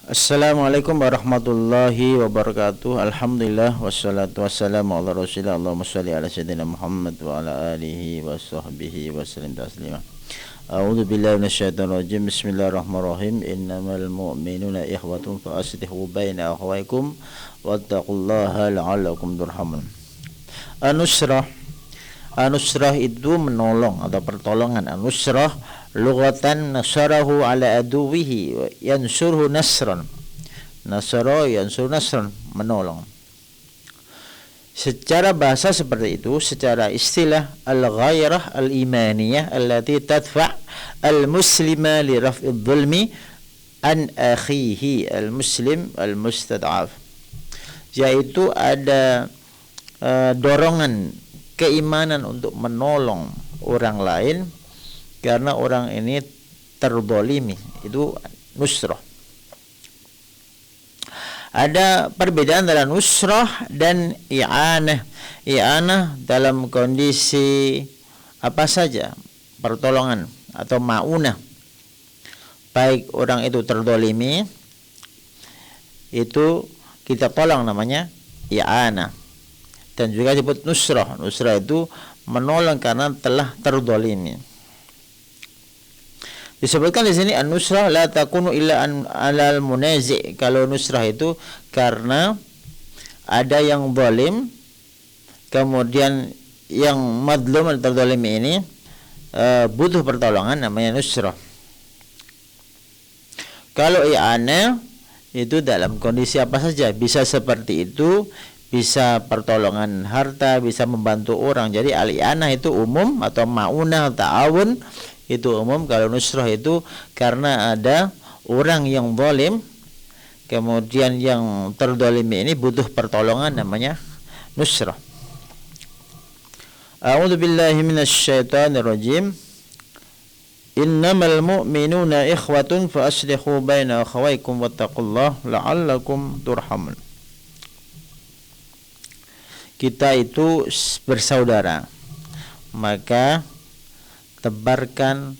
Assalamualaikum warahmatullahi wabarakatuh. Alhamdulillah wassalatu wassalamu ala Rasulillah. Allahumma shalli ala sayyidina Muhammad wa ala alihi wa sahbihi wa sallim taslima. A'udzu billahi minasyaitonir rajim. Bismillahirrahmanirrahim. Innamal mu'minuna ikhwatun fa aslihu baina akhawaykum wattaqullaha la'allakum turhamun. Anusrah itu menolong atau pertolongan. Anusrah lughatan nasarahu ala aduwihi yansurhu nasran. Nasara yansur nasran, menolong. Secara bahasa seperti itu, secara istilah al-ghairah al-imaniyah allati tadfa' al-muslima li raf'idh dhulmi an akhihi al-muslim al-mustad'af. Yaitu ada dorongan keimanan untuk menolong orang lain karena orang ini terzalimi, itu nusrah. Ada perbedaan antara nusrah dan i'anah. I'anah dalam kondisi apa saja, pertolongan atau ma'unah. Baik orang itu terzalimi, itu kita tolong, namanya i'anah. Dan juga disebut nusrah. Nusrah itu menolong karena telah terzalimi. Disebutkan di sini an-nusrah la takunu illa alal munazi'. Kalau nusrah itu karena ada yang zalim, kemudian yang madlum atau terzalimi ini butuh pertolongan, namanya nusrah. Kalau i'anah itu dalam kondisi apa saja, bisa seperti itu, bisa pertolongan harta, bisa membantu orang. Jadi al-i'anah itu umum, atau ma'unah, ta'awun itu umum. Kalau nusrah itu karena ada orang yang zalim, kemudian yang terzalimi ini butuh pertolongan, namanya nusrah. A'udzu billahi minasyaitonir rajim. Innamal mu'minuna ikhwatun fa aslihu baina akhawaykum wattaqullaha la'allakum turhamun. Kita itu bersaudara, maka tebarkan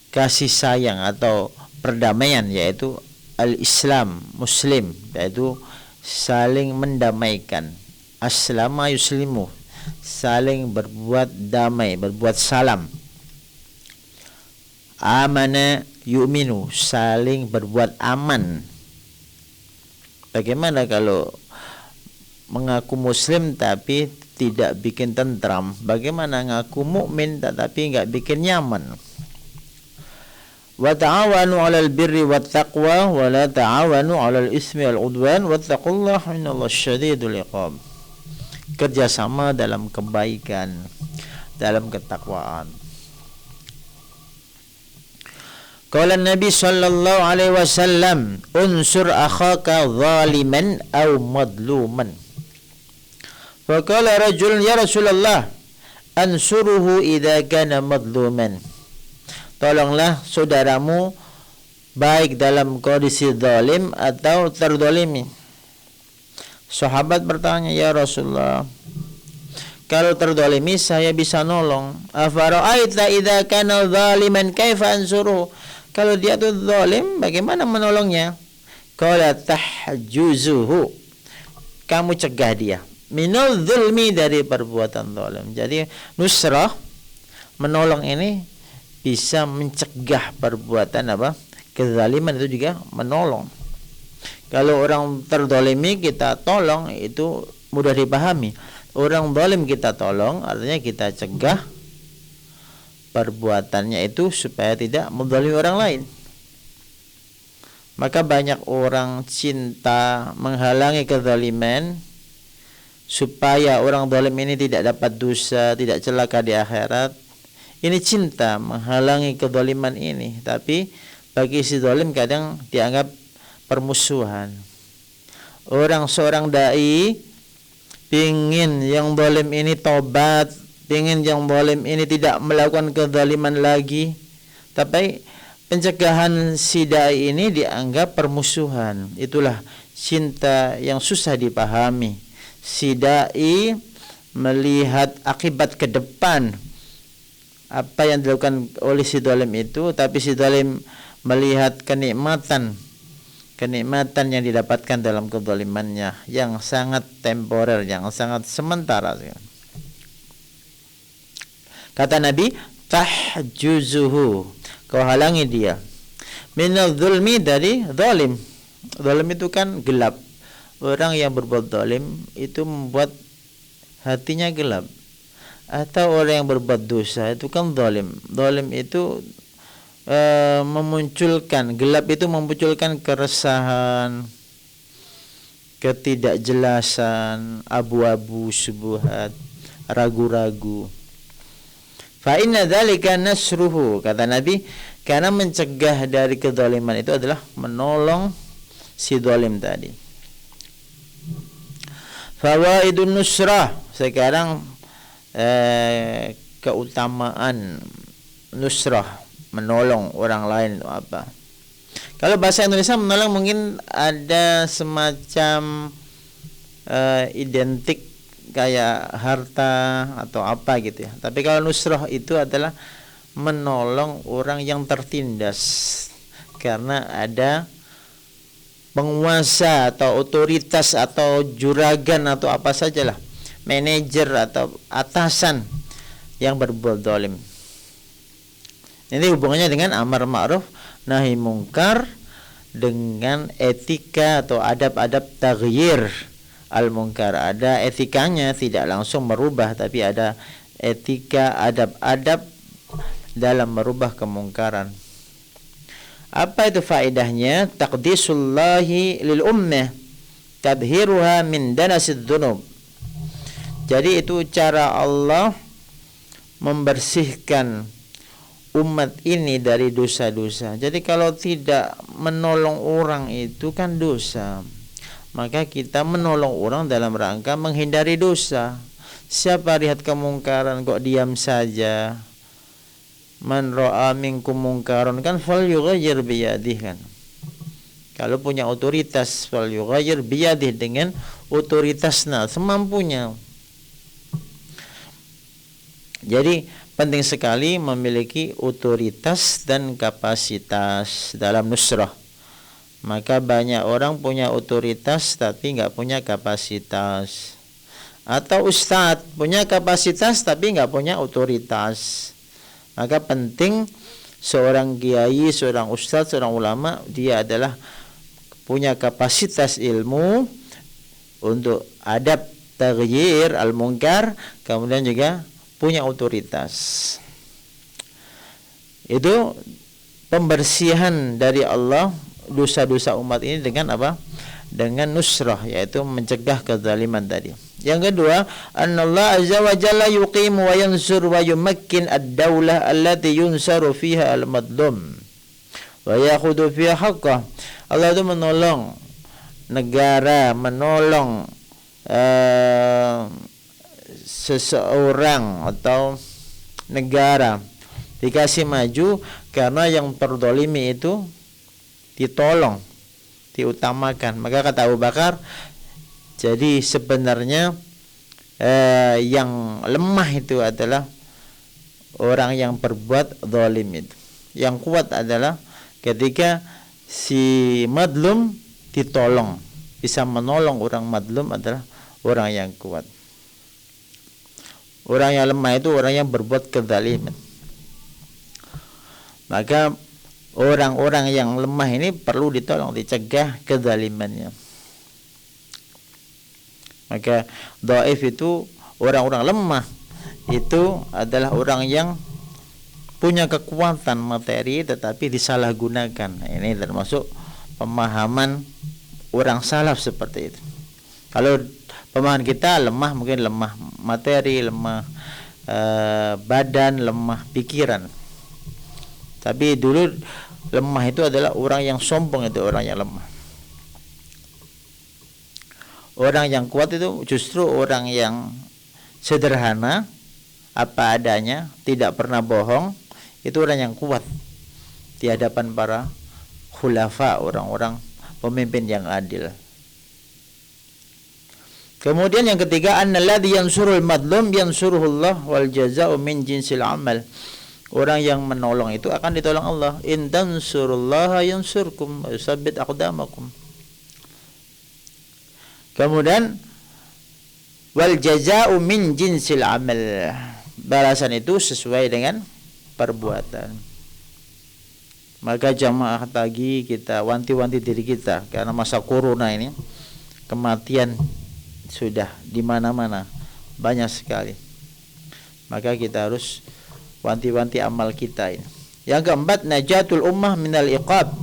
kasih sayang atau perdamaian, yaitu al-Islam, Muslim, yaitu saling mendamaikan. Aslama yuslimu, saling berbuat damai, berbuat salam. Amana yu'minu, saling berbuat aman. Bagaimana kalau mengaku muslim tapi tidak bikin tentram? Bagaimana ngaku mukmin tetapi enggak bikin nyaman? Wa ta'awanu 'alal birri wat taqwa wa la ta'awanu 'alal ismi wal 'udwan wattaqullaha innallaha syadidul 'iqab. Kerjasama dalam kebaikan, dalam ketakwaan. Qala Nabi sallallahu alaihi wasallam, unsur akhaka zaliman aw madluman. Faqala rajul, ya Rasulullah, ansuruhu idza kana madluman. Tolonglah saudaramu baik dalam kondisi zalim atau terzalimi. Sahabat bertanya, ya Rasulullah, kalau terzalimi saya bisa nolong. Afara'aita idza kana zaliman kaifa ansuruhu? Kalau dia itu zalim, bagaimana menolongnya? Qala tahjuzuhu, kamu cegah dia minal zulmi, dari perbuatan zalim. Jadi nusrah, menolong ini bisa mencegah perbuatan apa? Kezaliman, itu juga menolong. Kalau orang terzalimi kita tolong, itu mudah dipahami. Orang zalim kita tolong, artinya kita cegah perbuatannya itu supaya tidak menzalimi orang lain. Maka banyak orang cinta menghalangi kezaliman supaya orang zalim ini tidak dapat dosa, tidak celaka di akhirat. Ini cinta menghalangi kezaliman ini, tapi bagi si zalim kadang dianggap permusuhan. Seorang dai pingin yang zalim ini tobat, pingin yang zalim ini tidak melakukan kezaliman lagi, tapi pencegahan si dai ini dianggap permusuhan. Itulah cinta yang susah dipahami. Si dai melihat akibat ke depan apa yang dilakukan oleh si zalim itu, tapi si zalim melihat kenikmatan yang didapatkan dalam kezalimannya yang sangat temporer, yang sangat sementara. Kata Nabi, tahjuzuhu, kau halangi dia, minal zulmi, dari zalim. Zalim itu kan gelap. Orang yang berbuat zalim itu membuat hatinya gelap. Atau orang yang berbuat dosa itu kan zalim. Zalim itu memunculkan, gelap itu memunculkan keresahan, ketidakjelasan, abu-abu, syubhat, ragu-ragu. Fa inna dzalika nasruhu, kata Nabi, karena mencegah dari kezaliman itu adalah menolong si zalim tadi. Fawaidun nusrah, sekarang keutamaan nusrah, menolong orang lain itu apa? Kalau bahasa Indonesia menolong mungkin ada semacam identik kayak harta atau apa gitu ya. Tapi kalau nusrah itu adalah menolong orang yang tertindas karena ada penguasa atau otoritas atau juragan atau apa sajalah, manajer atau atasan yang berbuat zalim. Ini hubungannya dengan amar ma'ruf nahi mungkar, dengan etika atau adab-adab taghyir al mungkar. Ada etikanya, tidak langsung merubah, tapi ada etika, adab-adab dalam merubah kemungkaran. Apa itu faedahnya? Taqdisullahi lil ummah, tadhiruha min danasid dzunub. Jadi itu cara Allah membersihkan umat ini dari dosa-dosa. Jadi kalau tidak menolong orang itu kan dosa. Maka kita menolong orang dalam rangka menghindari dosa. Siapa lihat kemungkaran kok diam saja? Man ra'a minkum mungkaran kan falyughayyir biyadihi kan. Kalau punya otoritas falyughayyir biyadihi, dengan otoritasnya, semampunya. Jadi penting sekali memiliki otoritas dan kapasitas dalam nusrah. Maka banyak orang punya otoritas tapi nggak punya kapasitas. Atau ustadz punya kapasitas tapi nggak punya otoritas. Maka penting seorang kiai, seorang ustadz, seorang ulama, dia adalah punya kapasitas ilmu untuk adab taghyir al-munkar, kemudian juga punya otoritas. Itu pembersihan dari Allah dosa-dosa umat ini dengan apa? Dengan nusrah, yaitu mencegah kezaliman tadi. Yang kedua, annallahu azza wa jalla yuqimu wa yansur wa yumakkin ad-daulah allati yunsaru fiha al-madlum wa yakhudhu fiha haqqah. Allah itu menolong negara, menolong seseorang atau negara dikasih maju karena yang terdolimi itu ditolong, diutamakan. Maka kata Abu Bakar, jadi sebenarnya yang lemah itu adalah orang yang berbuat zalim itu. Yang kuat adalah ketika si madlum ditolong. Bisa menolong orang madlum adalah orang yang kuat. Orang yang lemah itu orang yang berbuat kezaliman. Maka orang-orang yang lemah ini perlu ditolong, dicegah kezalimannya. Maka dhaif itu orang-orang lemah, itu adalah orang yang punya kekuatan materi tetapi disalahgunakan. Ini termasuk pemahaman orang salaf seperti itu. Kalau pemahaman kita lemah, mungkin lemah materi, lemah badan, lemah pikiran. Tapi dulu lemah itu adalah orang yang sombong, itu orang yang lemah. Orang yang kuat itu justru orang yang sederhana, apa adanya, tidak pernah bohong. Itu orang yang kuat di hadapan para khulafa, orang-orang pemimpin yang adil. Kemudian yang ketiga, annalladzi yansurul madlum yansuruhullah wal jazaa'u min jinsil amal. Orang yang menolong itu akan ditolong Allah. In tansurullaha yansurkum wa yusabbit aqdamakum. Kemudian wal jazaa'u min jinsil amal. Balasan itu sesuai dengan perbuatan. Maka jamaah tadi kita wanti-wanti diri kita, karena masa corona ini kematian sudah di mana-mana, banyak sekali. Maka kita harus wanti-wanti amal kita ini. Yang keempat, najatul ummah minal iqab.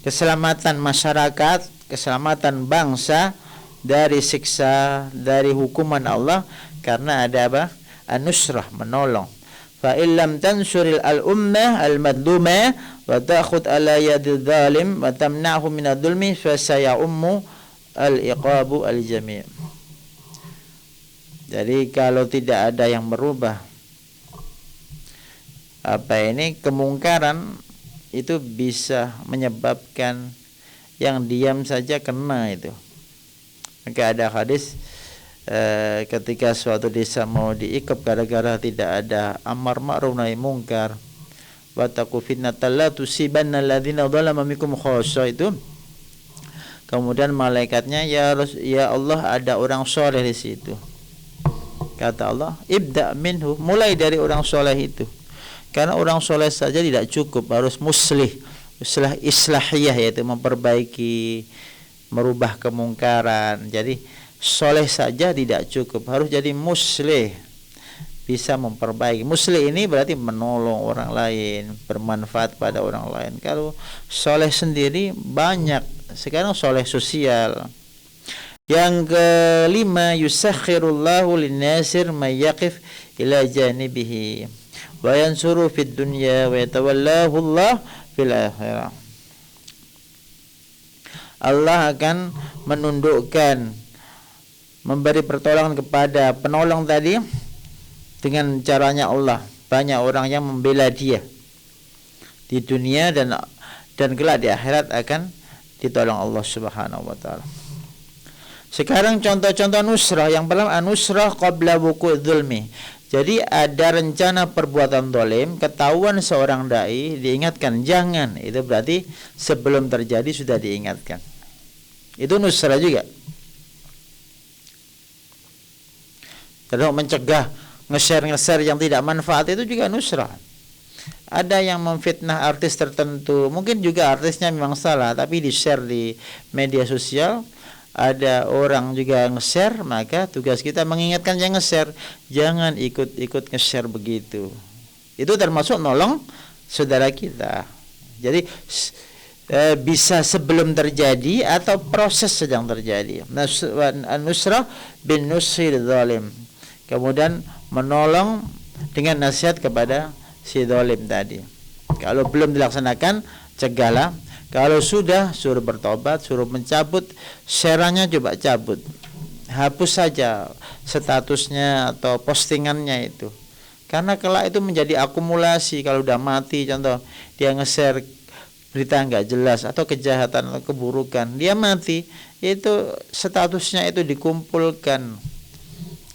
Keselamatan masyarakat, keselamatan bangsa dari siksa, dari hukuman Allah, karena ada apa? An-nusrah, menolong. Fa illam tansuril al-ummah al-madlumah wa ta'khud ala yadil zalim wa tamna'hu minadh dhulmi fa sayummu al-iqabu al-jami'. Jadi kalau tidak ada yang merubah kemungkaran, itu bisa menyebabkan yang diam saja kena itu. Maka ada hadis ketika suatu desa mau diikap gara-gara tidak ada amar ma'ruf nahi mungkar, wa taqu fitnatal la tusibanna alladziina dzalamu minkum khassa, itu kemudian malaikatnya, ya Allah, ada orang soleh di situ. Kata Allah, ibda minhu, mulai dari orang soleh itu. Karena orang soleh saja tidak cukup, harus islahiyah, yaitu memperbaiki, merubah kemungkaran. Jadi soleh saja tidak cukup, harus jadi muslih, bisa memperbaiki. Muslih ini berarti menolong orang lain, bermanfaat pada orang lain. Kalau soleh sendiri banyak, sekarang soleh sosial. Yang kelima, yusakhirullahu linnasir mayyaqif ila janibihi wa yansuru fid dunya wa yatawallahu Allah fil akhirah. Allah akan menundukkan, memberi pertolongan kepada penolong tadi dengan caranya Allah. Banyak orang yang membela dia di dunia dan kelak di akhirat akan ditolong Allah Subhanahu wa taala. Sekarang contoh-contoh nusrah. Yang pertama, nusrah qabla wuqu' dzulmi. Jadi ada rencana perbuatan zalim, ketahuan seorang dai, diingatkan jangan. Itu berarti sebelum terjadi sudah diingatkan. Itu nusrah juga. Terus mencegah nge-share yang tidak manfaat, itu juga nusrah. Ada yang memfitnah artis tertentu, mungkin juga artisnya memang salah, tapi di-share di media sosial. Ada orang juga nge-share, maka tugas kita mengingatkan yang nge-share, jangan ikut-ikut nge-share begitu. Itu termasuk nolong saudara kita. Jadi bisa sebelum terjadi atau proses sedang terjadi. Nusrah bin nusir zalim. Kemudian menolong dengan nasihat kepada si zalim tadi. Kalau belum dilaksanakan, cegahlah. Kalau sudah, suruh bertobat, suruh mencabut share-nya, coba cabut. Hapus saja statusnya atau postingannya itu. Karena kelak itu menjadi akumulasi. Kalau udah mati, contoh dia nge-share berita nggak jelas atau kejahatan atau keburukan, dia mati, itu statusnya itu dikumpulkan.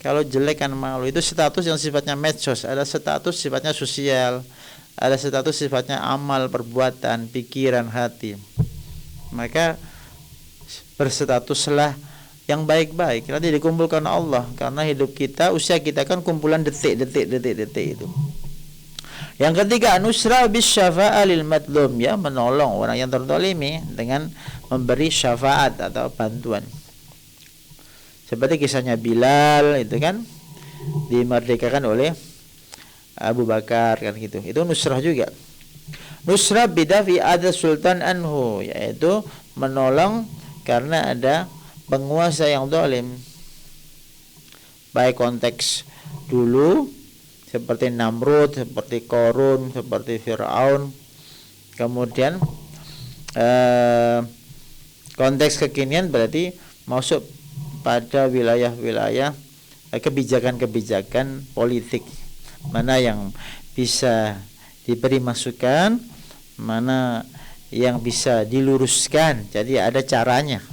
Kalau jelek kan malu. Itu status yang sifatnya medsos. Ada status sifatnya sosial, ada status sifatnya amal, perbuatan, pikiran, hati. Maka berstatuslah yang baik-baik. Nanti dikumpulkan Allah. Karena hidup kita, usia kita kan kumpulan detik itu. Yang ketiga, nusra bis syafa'ah lil madlum, ya, menolong orang yang terzalimi dengan memberi syafaat atau bantuan. Seperti kisahnya Bilal itu kan, dimerdekakan oleh Abu Bakar kan gitu. Itu nusrah juga. Nusrah bidafi ada sultan anhu, yaitu menolong karena ada penguasa yang zalim. Baik konteks dulu seperti Namrud, seperti Qarun, seperti Fir'aun. Kemudian konteks kekinian berarti masuk pada wilayah-wilayah kebijakan-kebijakan politik. Mana yang bisa diberi masukan, mana yang bisa diluruskan. Jadi ada caranya.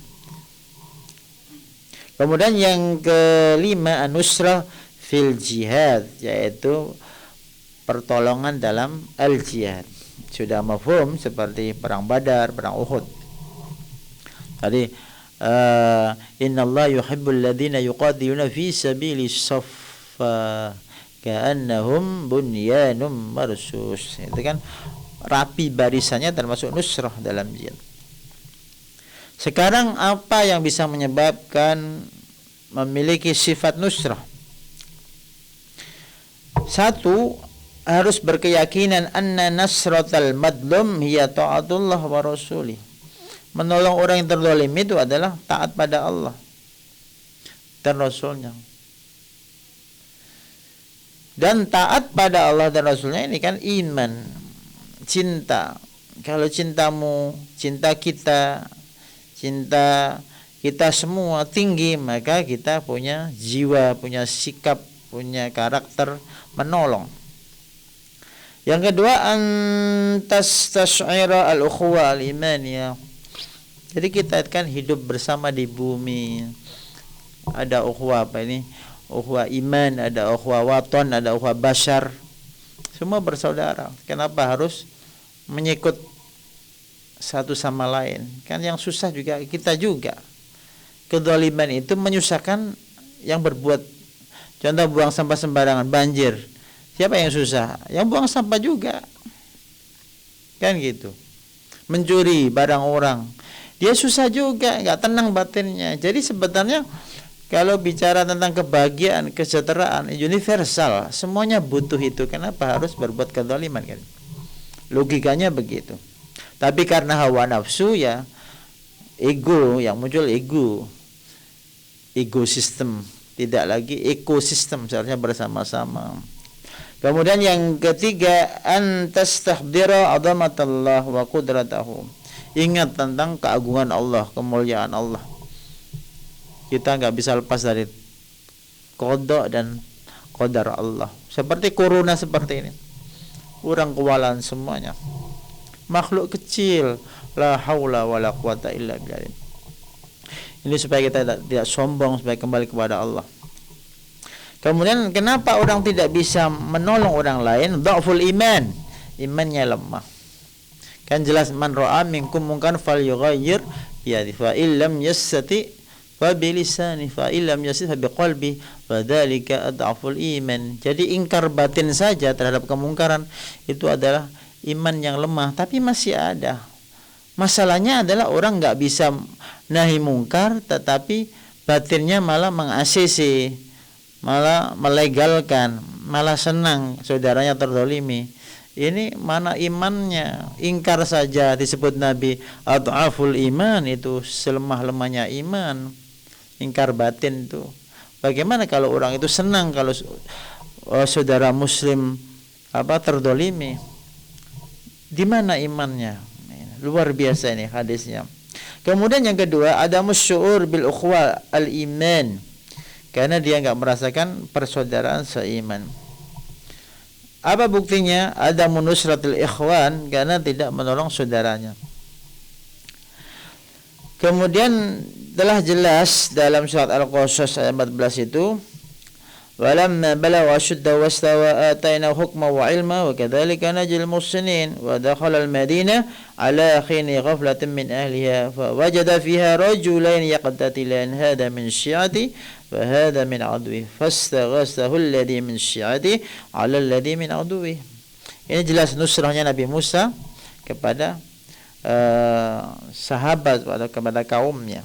Kemudian yang kelima, an-nusrah fil jihad, yaitu pertolongan dalam al-jihad. Sudah mafhum seperti perang Badar, perang Uhud. Tadi innallaha yuhibbul ladzina yuqatiluna fi sabili saffa ka'annahum bunyanum marsus. Itu kan rapi barisannya termasuk nusrah dalam jihad. Sekarang apa yang bisa menyebabkan memiliki sifat nusrah? Satu, harus berkeyakinan anna nasratal madlum hiya ta'atullah wa rasulih. Menolong orang yang terzalim itu adalah taat pada Allah dan Rasulnya. Dan taat pada Allah dan Rasulnya ini kan iman, cinta. Kalau cintamu, cinta kita semua tinggi, maka kita punya jiwa, punya sikap, punya karakter menolong. Yang kedua, antastas'ira al-ukhuwa al-imaniyah. Jadi kita kan hidup bersama di bumi. Ada ukhuwah apa ini? Ukhuwah iman, ada ukhuwah waton, ada ukhuwah bashar. Semua bersaudara. Kenapa harus menyikut satu sama lain? Kan yang susah juga kita juga. Kedzaliman itu menyusahkan yang berbuat. Contoh buang sampah sembarangan, banjir. Siapa yang susah? Yang buang sampah juga. Kan gitu. Mencuri barang orang, dia susah juga, nggak tenang batinnya. Jadi sebenarnya kalau bicara tentang kebahagiaan, kesejahteraan universal, semuanya butuh itu. Kenapa harus berbuat kedzaliman kan? Logikanya begitu. Tapi karena hawa nafsu ya, ego yang muncul, ego sistem, tidak lagi ekosistem, seharusnya bersama-sama. Kemudian yang ketiga, antastahdira azamatallah wa qudratahu. Ingat tentang keagungan Allah, kemuliaan Allah. Kita nggak bisa lepas dari qada dan qadar Allah. Seperti corona seperti ini, kurang kewalahan semuanya. Makhluk kecil, la haula wala quwata illa billah. Ini supaya kita tidak sombong, supaya kembali kepada Allah. Kemudian kenapa orang tidak bisa menolong orang lain? Dha'ful iman, imannya lemah. Kan jelas, man ra'a minkum munkaran falyughayyir biyadihi fa illam yastati fa bilisani fa illam yastati fa biqalbi fa dzalika adhaful iman. Jadi ingkar batin saja terhadap kemungkaran itu adalah iman yang lemah, tapi masih ada. Masalahnya adalah orang enggak bisa nahi mungkar tetapi batinnya malah meng-ACC, malah melegalkan, malah senang saudaranya terzalimi. Ini mana imannya? Ingkar saja disebut Nabi adhaful iman, itu selemah-lemahnya iman. Ingkar batin itu. Bagaimana kalau orang itu senang kalau saudara muslim terzalimi? Di mana imannya? Luar biasa ini hadisnya. Kemudian yang kedua, ada musyu'ur bil ukhwa al-iman. Karena dia enggak merasakan persaudaraan seiman. Apa buktinya? Ada nusratul ikhwan, karena tidak menolong saudaranya. Kemudian telah jelas dalam surat Al-Qasas ayat 14 itu, walamma balagha ashuddahu wastawa atayna hukma wa ilma wa kadzalika najzil muhsinin wa dakhala al-madinah ala khini ghaflatin min ahliha fa wajada fiha rajulain yaqtatilan hadha min syi'ati wa hadha min adwi fastaghathahu alladhi min syi'ati 'ala alladhi min adwi. Ini jelas nusrahnya Nabi Musa kepada sahabat atau kepada kaumnya.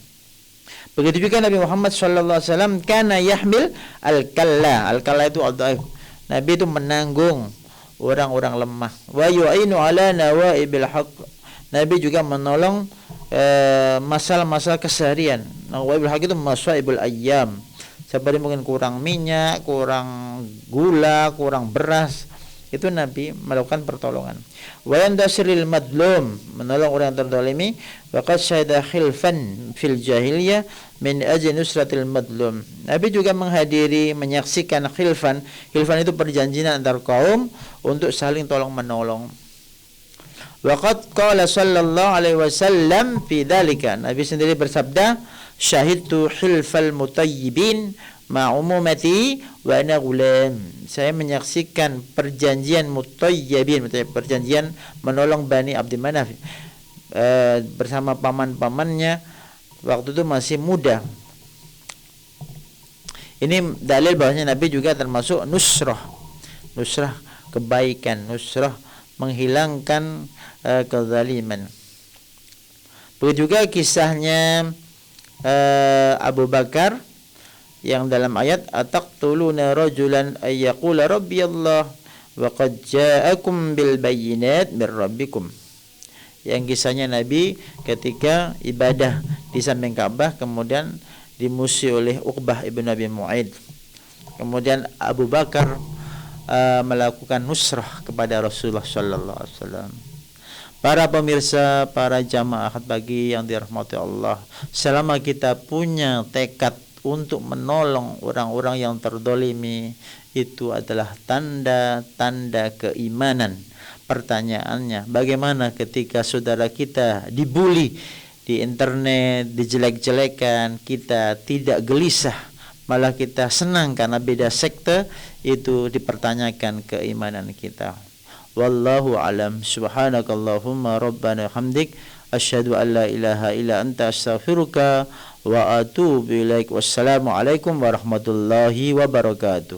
Begitu juga Nabi Muhammad sallallahu alaihi wasallam kana yahmil al-kalla. Al-kalla itu al-dhaif. Nabi itu menanggung orang-orang lemah. Wa yu'inu ala nawaibil haqq. Nabi juga menolong masalah-masalah keseharian. Nawaibil haqq itu masaibul ayyam. Seperti mungkin kurang minyak, kurang gula, kurang beras. Itu Nabi melakukan pertolongan. Wa yandasiril madlum, menolong orang yang terzalimi. Wa qad syahida khilfan fil jahiliyah min ajli nusratil madlum. Nabi juga menghadiri, menyaksikan khilfan. Khilfan itu perjanjian antar kaum untuk saling tolong menolong. Wa qad qala sallallahu alaihi wasallam fi dzalika. Nabi sendiri bersabda, syahidtu khilfal mutayyibin ma'umumati wa ana gulam. Saya menyaksikan perjanjian Mutayyibin, perjanjian menolong Bani Abdi Manaf bersama paman-pamannya waktu itu masih muda. Ini dalil bahwasanya Nabi juga termasuk nusrah kebaikan, nusrah menghilangkan kezaliman. Begitu juga kisahnya Abu Bakar yang dalam ayat ataqtuluna rajulan ay yaqula rabbi Allah wa qad ja'akum bil bayyinat mir rabbikum. Yang kisahnya Nabi ketika ibadah di samping Ka'bah kemudian dimusuhi oleh Uqbah ibn Abi Mu'aid. Kemudian Abu Bakar melakukan nusrah kepada Rasulullah sallallahu alaihi wasallam. Para pemirsa, para jamaah ahad pagi yang dirahmati Allah, selama kita punya tekad untuk menolong orang-orang yang terdolimi, itu adalah tanda-tanda keimanan. Pertanyaannya, bagaimana ketika saudara kita dibully di internet, dijelek-jelekan, kita tidak gelisah, malah kita senang karena beda sekte, itu dipertanyakan keimanan kita. Wallahu alam. Subhanakallahumma rabbana hamdik asyhadu an la ilaha illa anta astaghfiruka wa atubu ilaik. Wassalamualaikum warahmatullahi wabarakatuh.